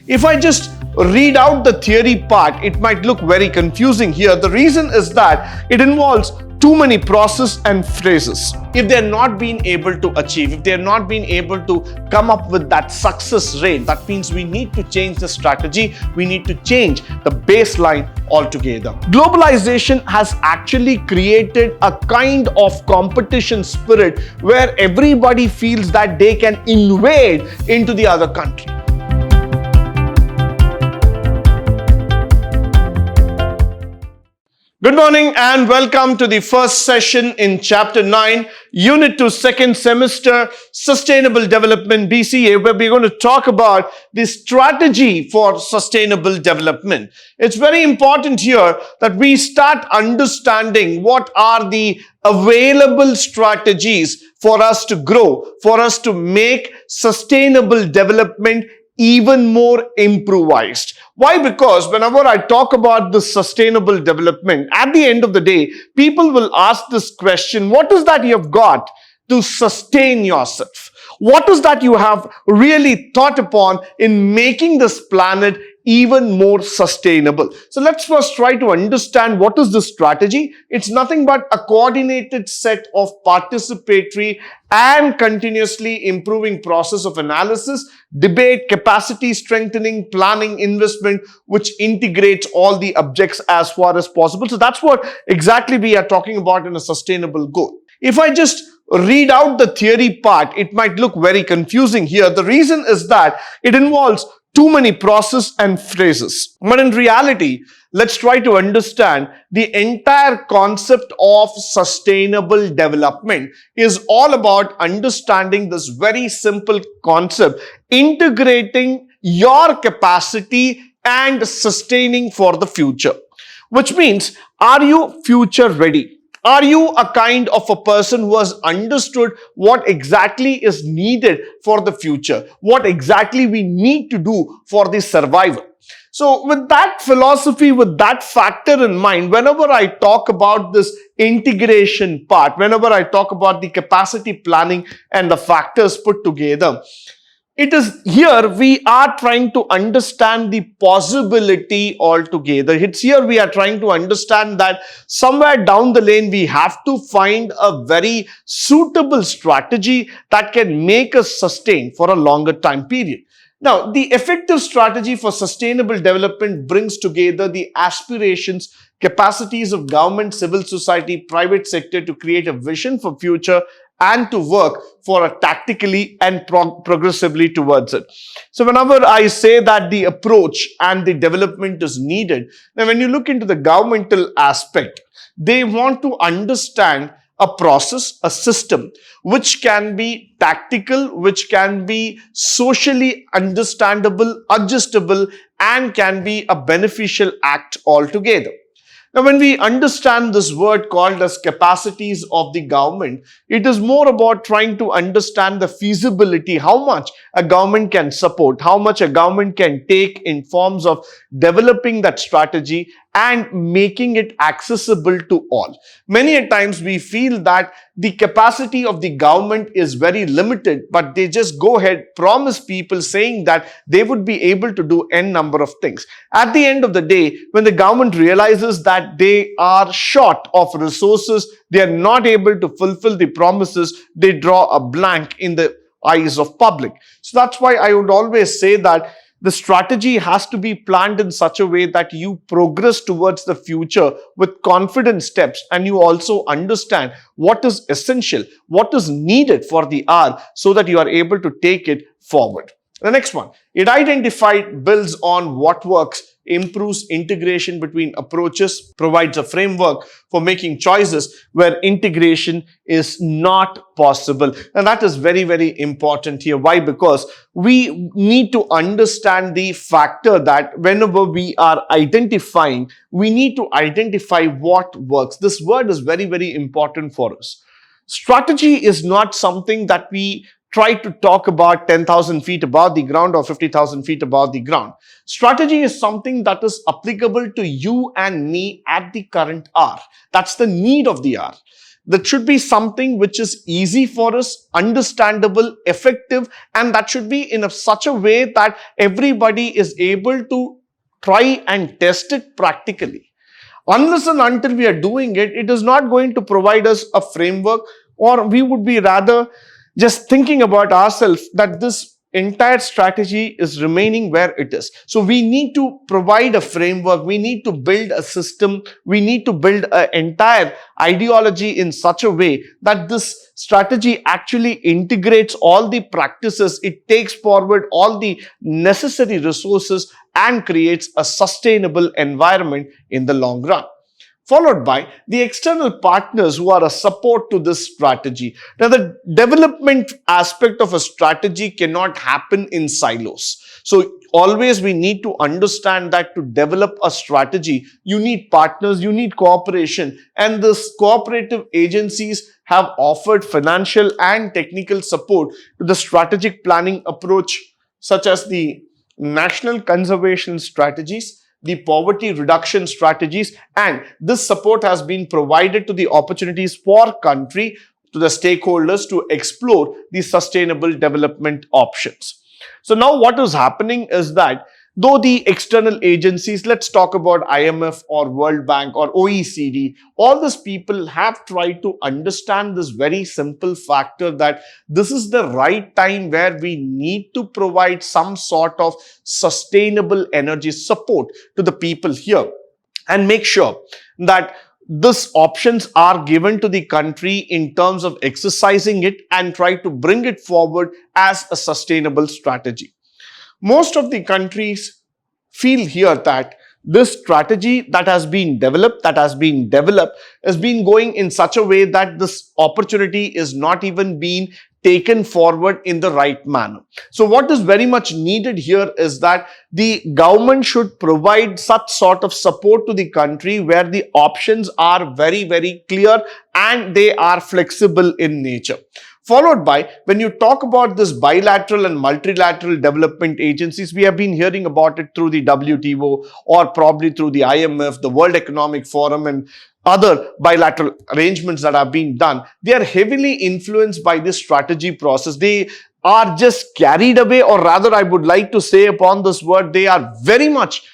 If I just read out the theory part, it might look very confusing here. The reason is that it involves too many processes and phrases. If they're not being able to achieve, if they're not being able to come up with that success rate, that means we need to change the strategy. We need to change the baseline altogether. Globalization has actually created a kind of competition spirit where everybody feels that they can invade into the other country. Good morning and welcome to the first session in Chapter 9, Unit 2, second semester, Sustainable Development B.C.A, where we're going to talk about the strategy for sustainable development. It's very important here that we start understanding what are the available strategies for us to grow, for us to make sustainable development even more improvised. Why? Because whenever I talk about the sustainable development, at the end of the day, people will ask this question: what is that you have got to sustain yourself? What is that you have really thought upon in making this planet even more sustainable? So let's first try to understand what is the strategy. It's nothing but a coordinated set of participatory and continuously improving process of analysis, debate, capacity strengthening, planning, investment, which integrates all the objects as far as possible. So that's what exactly we are talking about in a sustainable goal. If I just read out the theory part, it might look very confusing here. The reason is that it involves too many processes and phrases. But in reality, let's try to understand the entire concept of sustainable development is all about understanding this very simple concept, integrating your capacity and sustaining for the future. Which means, are you future ready? Are you a kind of a person who has understood what exactly is needed for the future? What exactly we need to do for the survival? So with that philosophy, with that factor in mind, whenever I talk about this integration part, whenever I talk about the capacity planning and the factors put together, it is here we are trying to understand the possibility altogether. It's here we are trying to understand that somewhere down the lane we have to find a very suitable strategy that can make us sustain for a longer time period. Now, the effective strategy for sustainable development brings together the aspirations, capacities of government, civil society, private sector to create a vision for future and to work for a tactically and progressively towards it. So whenever I say that the approach and the development is needed, now when you look into the governmental aspect, they want to understand a process, a system, which can be tactical, which can be socially understandable, adjustable, and can be a beneficial act altogether. Now, when we understand this word called as capacities of the government, it is more about trying to understand the feasibility, how much a government can support, how much a government can take in forms of developing that strategy and making it accessible to all. Many a times we feel that the capacity of the government is very limited, but they just go ahead, promise people saying that they would be able to do n number of things. At the end of the day, when the government realizes that they are short of resources, they are not able to fulfill the promises, they draw a blank in the eyes of public. So that's why I would always say that the strategy has to be planned in such a way that you progress towards the future with confident steps and you also understand what is essential, what is needed for the hour so that you are able to take it forward. The next one, it identified, builds on what works, improves integration between approaches, provides a framework for making choices where integration is not possible. And that is very, very important here. Why? Because we need to understand the factor that whenever we are identifying, we need to identify what works. This word is very, very important for us. Strategy is not something that we try to talk about 10,000 feet above the ground or 50,000 feet above the ground. Strategy is something that is applicable to you and me at the current hour. That's the need of the hour. That should be something which is easy for us, understandable, effective, and that should be in such a way that everybody is able to try and test it practically. Unless and until we are doing it, it is not going to provide us a framework, or we would be rather just thinking about ourselves that this entire strategy is remaining where it is. So we need to provide a framework, we need to build a system, we need to build an entire ideology in such a way that this strategy actually integrates all the practices, it takes forward all the necessary resources and creates a sustainable environment in the long run. Followed by the external partners who are a support to this strategy. Now, the development aspect of a strategy cannot happen in silos. So, always we need to understand that to develop a strategy, you need partners, you need cooperation, and these cooperative agencies have offered financial and technical support to the strategic planning approach, such as the national conservation strategies, the poverty reduction strategies, and this support has been provided to the opportunities for country, to the stakeholders to explore the sustainable development options. So now what is happening is that though the external agencies, let's talk about IMF or World Bank or OECD, all these people have tried to understand this very simple factor that this is the right time where we need to provide some sort of sustainable energy support to the people here and make sure that these options are given to the country in terms of exercising it and try to bring it forward as a sustainable strategy. Most of the countries feel here that this strategy that has been developed has been going in such a way that this opportunity is not even being taken forward in the right manner. So what is very much needed here is that the government should provide such sort of support to the country where the options are very, very clear and they are flexible in nature. Followed by, when you talk about this bilateral and multilateral development agencies, we have been hearing about it through the WTO or probably through the IMF, the World Economic Forum, and other bilateral arrangements that have been done. They are heavily influenced by this strategy process. They are just carried away, or rather I would like to say upon this word, they are very much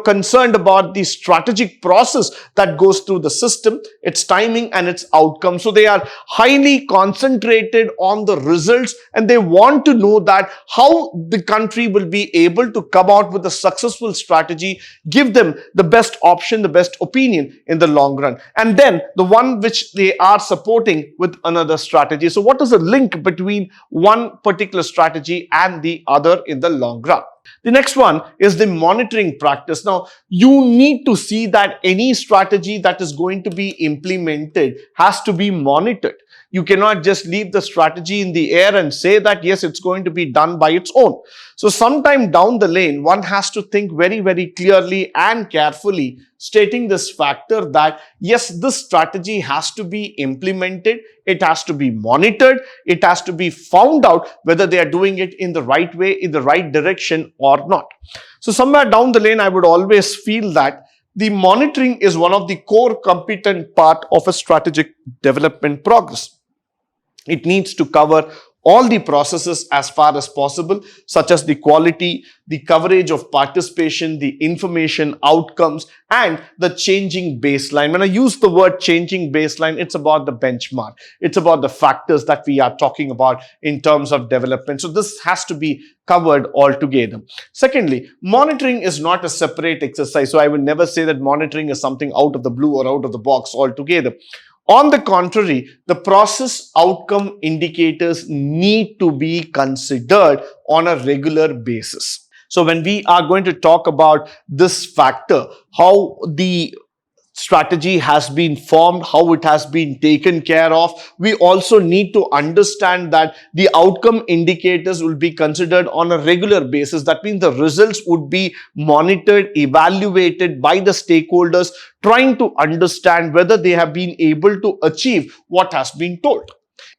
concerned about the strategic process that goes through the system, its timing and its outcome. So they are highly concentrated on the results and they want to know that how the country will be able to come out with a successful strategy, give them the best option, the best opinion in the long run, and then the one which they are supporting with another strategy. So what is the link between one particular strategy and the other in the long run? The next one is the monitoring practice. Now, you need to see that any strategy that is going to be implemented has to be monitored. You cannot just leave the strategy in the air and say that, yes, it's going to be done by its own. So sometime down the lane, one has to think very, very clearly and carefully, stating this factor that, yes, this strategy has to be implemented, it has to be monitored, it has to be found out whether they are doing it in the right way, in the right direction or not. So somewhere down the lane, I would always feel that the monitoring is one of the core competent part of a strategic development progress. It needs to cover all the processes as far as possible, such as the quality, the coverage of participation, the information, outcomes, and the changing baseline. When I use the word changing baseline, it's about the benchmark. It's about the factors that we are talking about in terms of development. So this has to be covered altogether. Secondly, monitoring is not a separate exercise. So I will never say that monitoring is something out of the blue or out of the box altogether. On the contrary, the process outcome indicators need to be considered on a regular basis. So when we are going to talk about this factor, how the strategy has been formed, how it has been taken care of, we also need to understand that the outcome indicators will be considered on a regular basis. That means the results would be monitored, evaluated by the stakeholders, trying to understand whether they have been able to achieve what has been told.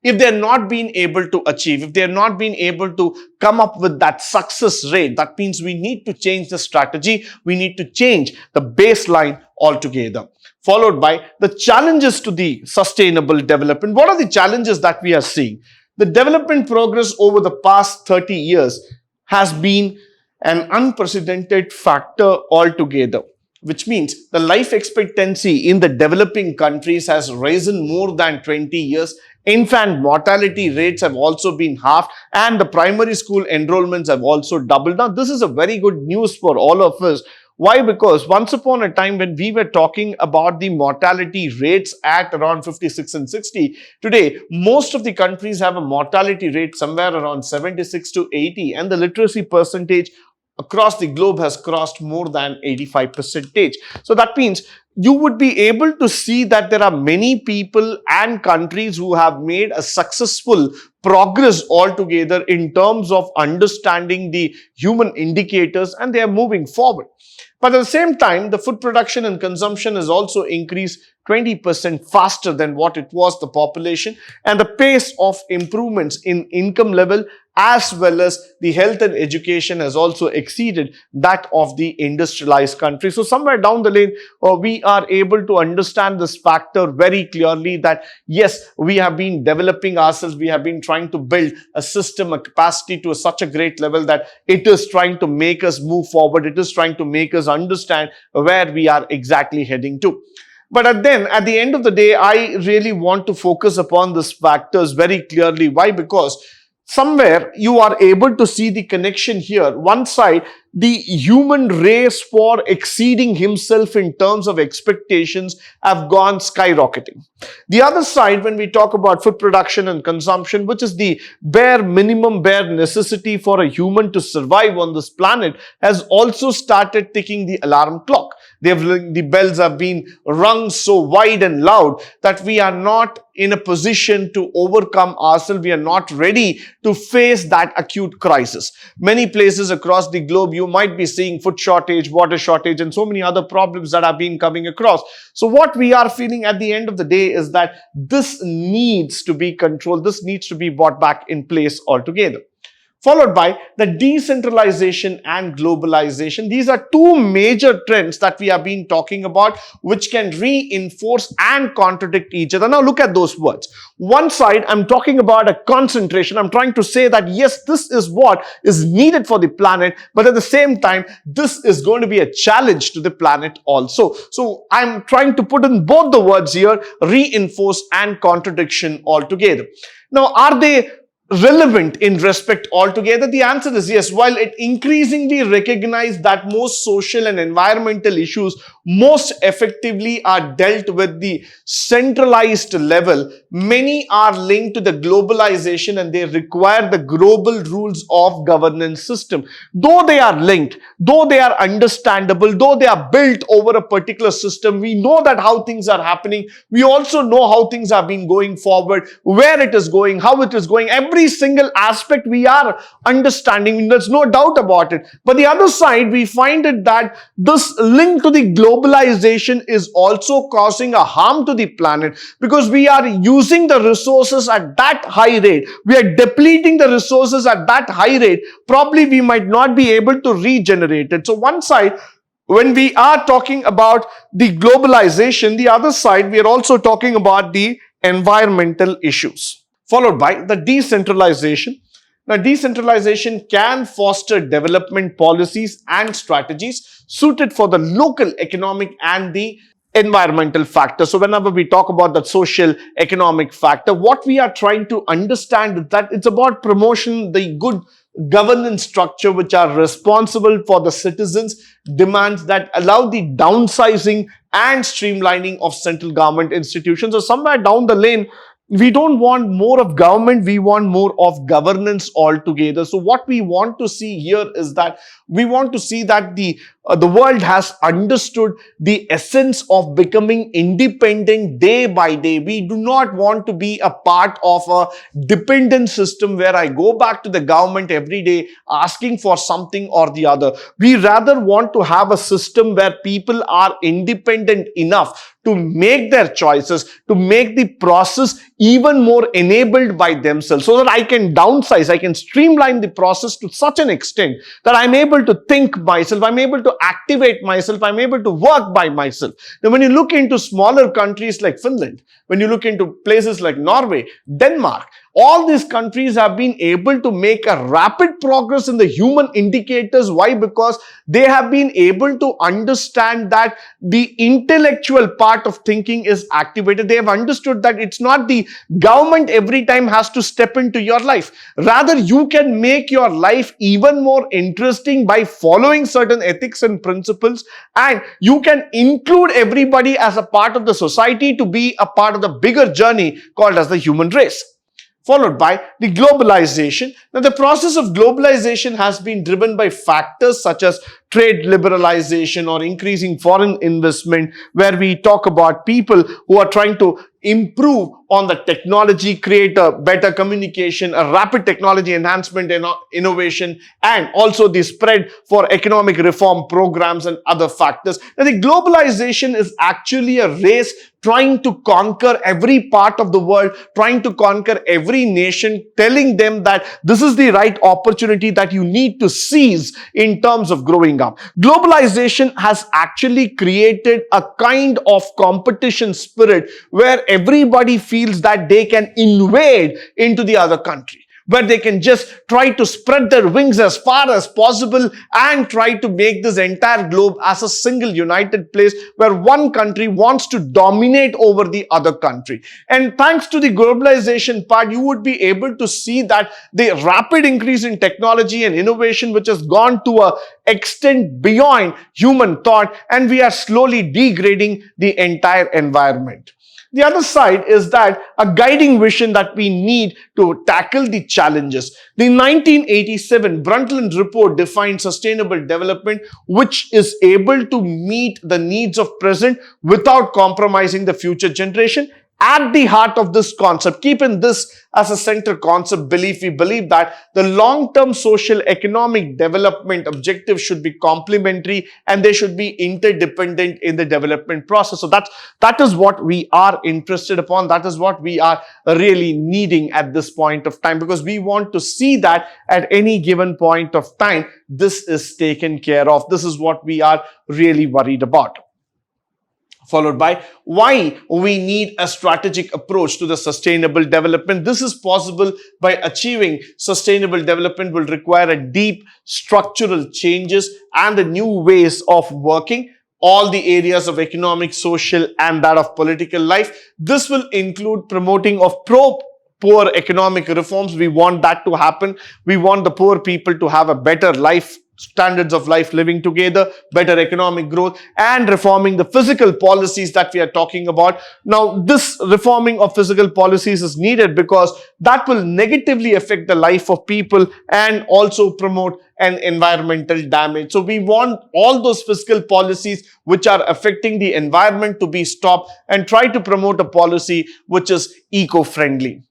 If they're not being able to achieve, if they're not being able to come up with that success rate, that means we need to change the strategy. We need to change the baseline altogether. Followed by the challenges to the sustainable development. What are the challenges that we are seeing? The development progress over the past 30 years has been an unprecedented factor altogether, which means the life expectancy in the developing countries has risen more than 20 years. Infant mortality rates have also been halved, and the primary school enrollments have also doubled. Now, this is a very good news for all of us. Why? Because once upon a time when we were talking about the mortality rates at around 56 and 60, today most of the countries have a mortality rate somewhere around 76 to 80, and the literacy percentage across the globe has crossed more than 85%. So that means you would be able to see that there are many people and countries who have made a successful progress altogether in terms of understanding the human indicators, and they are moving forward. But at the same time, the food production and consumption has also increased 20% faster than what it was the population, and the pace of improvements in income level as well as the health and education has also exceeded that of the industrialized country. So somewhere down the lane, we are able to understand this factor very clearly that yes, we have been developing ourselves, we have been trying to build a system, a capacity to such a great level that it is trying to make us move forward, it is trying to make us understand where we are exactly heading to. But then at the end of the day, I really want to focus upon these factors very clearly. Why? Because somewhere you are able to see the connection here. One side, the human race for exceeding himself in terms of expectations have gone skyrocketing. The other side, when we talk about food production and consumption, which is the bare minimum, bare necessity for a human to survive on this planet, has also started ticking the alarm clock. The bells have been rung so wide and loud that we are not in a position to overcome ourselves. We are not ready to face that acute crisis. Many places across the globe, you might be seeing food shortage, water shortage, and so many other problems that have been coming across. So what we are feeling at the end of the day is that this needs to be controlled. This needs to be brought back in place altogether. Followed by the decentralization and globalization. These are two major trends that we have been talking about, which can reinforce and contradict each other. Now look at those words. One side, I'm talking about a concentration. I'm trying to say that yes, this is what is needed for the planet, but at the same time, this is going to be a challenge to the planet also. So I'm trying to put in both the words here, reinforce and contradiction altogether. Now, are they relevant in respect altogether? The answer is yes. While it increasingly recognizes that most social and environmental issues most effectively are dealt with the centralized level, many are linked to the globalization and they require the global rules of governance system. Though they are linked, though they are understandable, though they are built over a particular system, we know that how things are happening. We also know how things have been going forward, where it is going, how it is going. Every single aspect we are understanding, there's no doubt about it. But the other side, we find it that this link to the globalization is also causing a harm to the planet, because we are using the resources at that high rate. We are depleting the resources at that high rate. Probably we might not be able to regenerate it. So one side, when we are talking about the globalization, the other side, we are also talking about the environmental issues. Followed by the decentralization. Now, decentralization can foster development policies and strategies suited for the local economic and the environmental factor. So whenever we talk about that social economic factor, what we are trying to understand is that it's about promotion, the good governance structure which are responsible for the citizens' demands that allow the downsizing and streamlining of central government institutions. So somewhere down the lane, we don't want more of government, we want more of governance altogether. So what we want to see here is that we want to see that the world has understood the essence of becoming independent day by day. We do not want to be a part of a dependent system where I go back to the government every day asking for something or the other. We rather want to have a system where people are independent enough to make their choices, to make the process even more enabled by themselves, so that I can downsize, I can streamline the process to such an extent that I'm able to think myself, I'm able to activate myself, I'm able to work by myself. Now, when you look into smaller countries like Finland, when you look into places like Norway, Denmark, all these countries have been able to make a rapid progress in the human indicators. Why? Because they have been able to understand that the intellectual part of thinking is activated. They have understood that it's not the government every time has to step into your life. Rather, you can make your life even more interesting by following certain ethics and principles, and you can include everybody as a part of the society to be a part of the bigger journey called as the human race. Followed by the globalization. Now, the process of globalization has been driven by factors such as trade liberalization or increasing foreign investment, where we talk about people who are trying to improve on the technology, create a better communication, a rapid technology enhancement and innovation, and also the spread for economic reform programs and other factors. Now, the globalization is actually a race trying to conquer every part of the world, trying to conquer every nation, telling them that this is the right opportunity that you need to seize in terms of growing up. Globalization has actually created a kind of competition spirit where everybody feels that they can invade into the other country, where they can just try to spread their wings as far as possible and try to make this entire globe as a single united place where one country wants to dominate over the other country. And thanks to the globalization part, you would be able to see that the rapid increase in technology and innovation, which has gone to an extent beyond human thought, and we are slowly degrading the entire environment. The other side is that a guiding vision that we need to tackle the challenges. The 1987 Brundtland Report defined sustainable development, which is able to meet the needs of present without compromising the future generation. At the heart of this concept, keeping this as a center concept belief, we believe that the long-term social economic development objectives should be complementary and they should be interdependent in the development process. So that is what we are interested upon. That is what we are really needing at this point of time, because we want to see that at any given point of time, this is taken care of. This is what we are really worried about. Followed by why we need a strategic approach to the sustainable development. This is possible by achieving sustainable development will require a deep structural changes and the new ways of working all the areas of economic, social, and that of political life. This will include promoting of poor economic reforms. We want that to happen. We want the poor people to have a better life, standards of life living together, better economic growth, and reforming the physical policies that we are talking about. Now, this reforming of physical policies is needed because that will negatively affect the life of people and also promote an environmental damage. So we want all those fiscal policies which are affecting the environment to be stopped and try to promote a policy which is eco-friendly.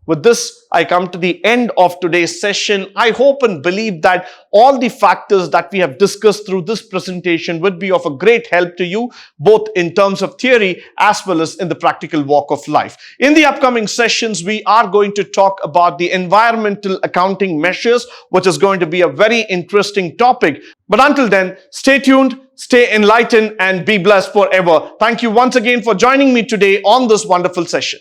With this, I come to the end of today's session. I hope and believe that all the factors that we have discussed through this presentation would be of a great help to you, both in terms of theory as well as in the practical walk of life. In the upcoming sessions, we are going to talk about the environmental accounting measures, which is going to be a very interesting topic. But until then, stay tuned, stay enlightened, and be blessed forever. Thank you once again for joining me today on this wonderful session.